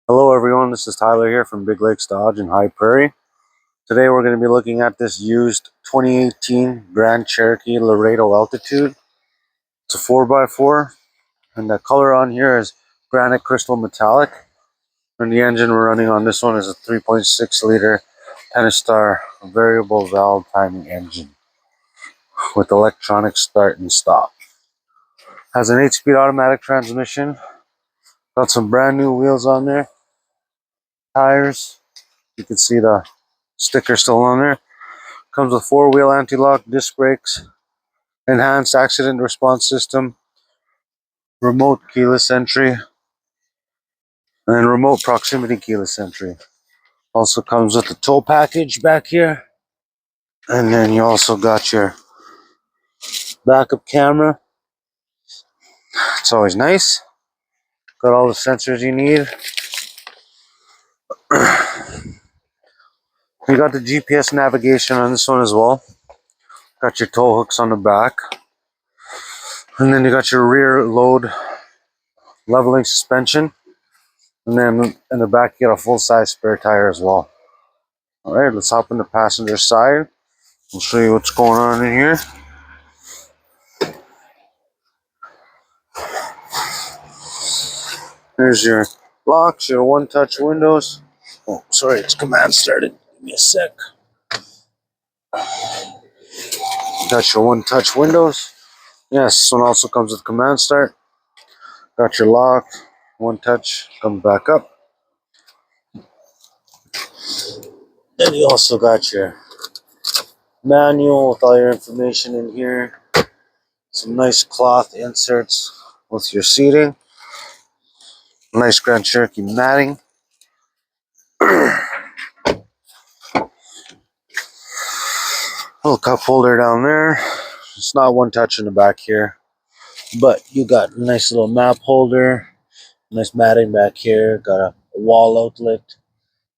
Hello everyone, this is Tyler here from Big Lakes Dodge in High Prairie. Today we're going to be looking at this used 2018 Grand Cherokee Laredo Altitude. It's a 4x4 and the color on here is granite crystal metallic. And the engine we're running on this one is a 3.6 liter Pentastar variable valve timing engine with electronic start and stop. Has an 8-speed automatic transmission. Got some brand new wheels on there. Tires. You can see the sticker still on there. Comes with 4-wheel anti-lock disc brakes, enhanced accident response system, remote keyless entry, and remote proximity keyless entry. Also comes with the tow package back here. And then you also got your backup camera. It's always nice. Got all the sensors you need. You got the GPS navigation on this one as well. Got your tow hooks on the back. And then you got your rear load leveling suspension. And then in the back you got a full-size spare tire as well. Alright, let's hop in the passenger side. I'll show you what's going on in here. There's your locks, your one-touch windows. Oh, sorry, it's command started. Give me a sec. Got your one-touch windows. Yes, this one also comes with command start. Got your lock, one-touch, comes back up. Then you also got your manual with all your information in here. Some nice cloth inserts with your seating. Nice Grand Cherokee matting. Little cup holder down there. It's not one touch in the back here, but you got a nice little map holder, nice matting back here. Got a wall outlet,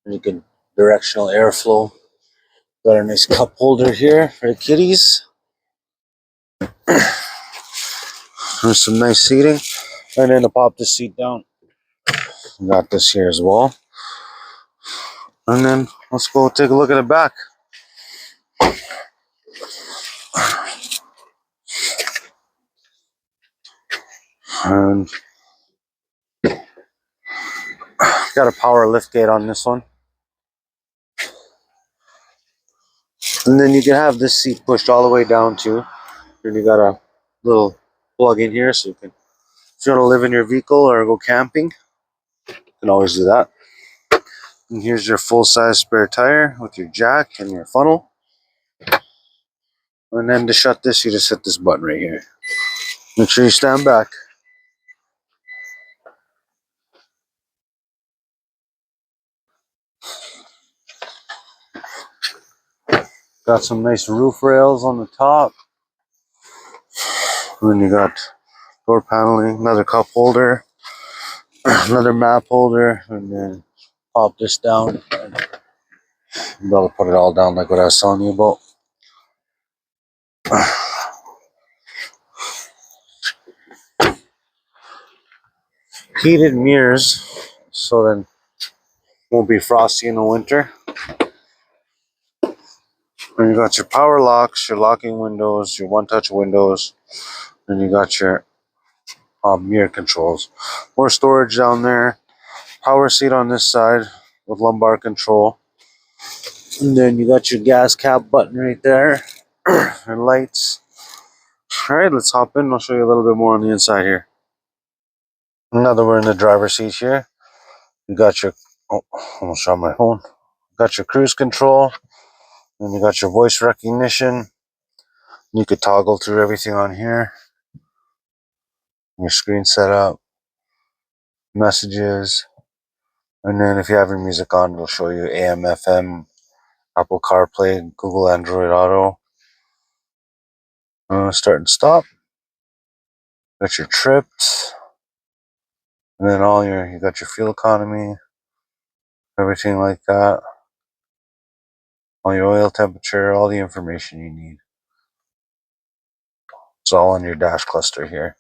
and you can directional airflow. Got a nice cup holder here for the kitties. There's some nice seating, and then to pop the seat down, you got this here as well. And then let's go take a look at the back. And got a power liftgate on this one. And then you can have this seat pushed all the way down too. And you got a little plug in here, so you can, if you want to live in your vehicle or go camping, you can always do that. And here's your full-size spare tire with your jack and your funnel. And then to shut this, you just hit this button right here. Make sure you stand back. Got some nice roof rails on the top. And then you got door paneling, another cup holder, another map holder, and then pop this down. You'll be able to put it all down like what I was telling you about. Heated mirrors, so then it won't be frosty in the winter. And you got your power locks, your locking windows, your one-touch windows, and you got your mirror controls. More storage down there. Power seat on this side with lumbar control. And then you got your gas cap button right there. And lights. Alright, let's hop in. I'll show you a little bit more on the inside here. Now that we're in the driver's seat here, you got your, oh, almost shot my phone. Got your cruise control. And you got your voice recognition. You could toggle through everything on here. Your screen setup, messages, and then if you have your music on, it'll show you AM, FM, Apple CarPlay, Google Android Auto. Start and stop. Got your trips, and then you got your fuel economy, everything like that. All your oil temperature, all the information you need. It's all on your dash cluster here.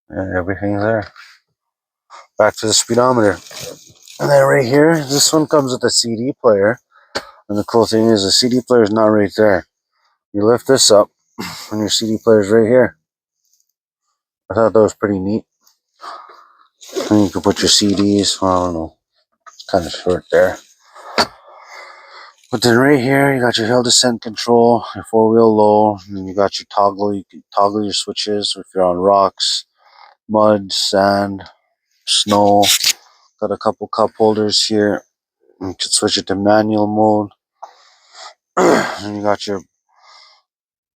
And everything's there. Back to the speedometer. And then right here, this one comes with a CD player. And the cool thing is the CD player is not right there. You lift this up and your CD player is right here. I thought that was pretty neat. And you can put your CDs. Well, I don't know. It's kind of short there. But then right here, you got your hill descent control, your 4-wheel low, and then you got your toggle. You can toggle your switches if you're on rocks, mud, sand, snow. Got a couple cup holders here. You can switch it to manual mode. And you got your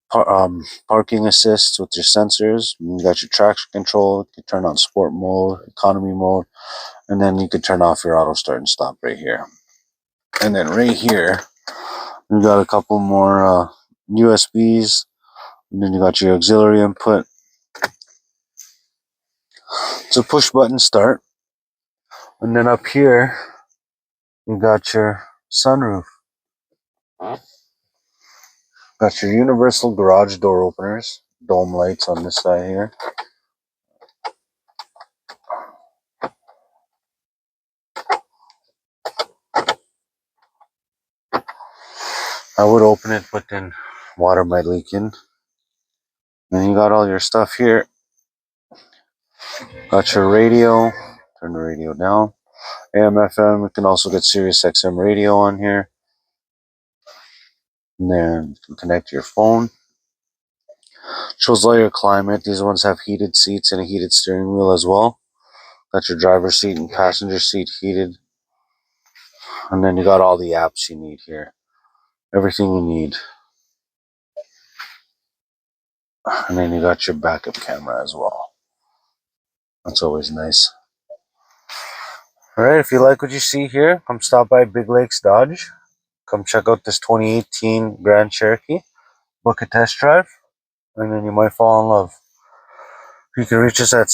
parking assist with your sensors. And you got your traction control. You can turn on sport mode, economy mode, and then you can turn off your auto start and stop right here. And then right here, you got a couple more USBs. And then you got your auxiliary input. It's a push button start. And then up here, you got your sunroof. Got your universal garage door openers. Dome lights on this side here. I would open it, but then water might leak in. Then you got all your stuff here. Got your radio. Turn the radio down. AM, FM. You can also get SiriusXM radio on here. And then you can connect your phone. Shows all your climate. These ones have heated seats and a heated steering wheel as well. Got your driver's seat and passenger seat heated. And then you got all the apps you need here. Everything you need. And then you got your backup camera as well. That's always nice. Alright, if you like what you see here, come stop by Big Lakes Dodge. Come check out this 2018 Grand Cherokee. Book a test drive. And then you might fall in love. You can reach us at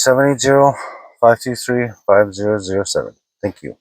780-523-5007. Thank you.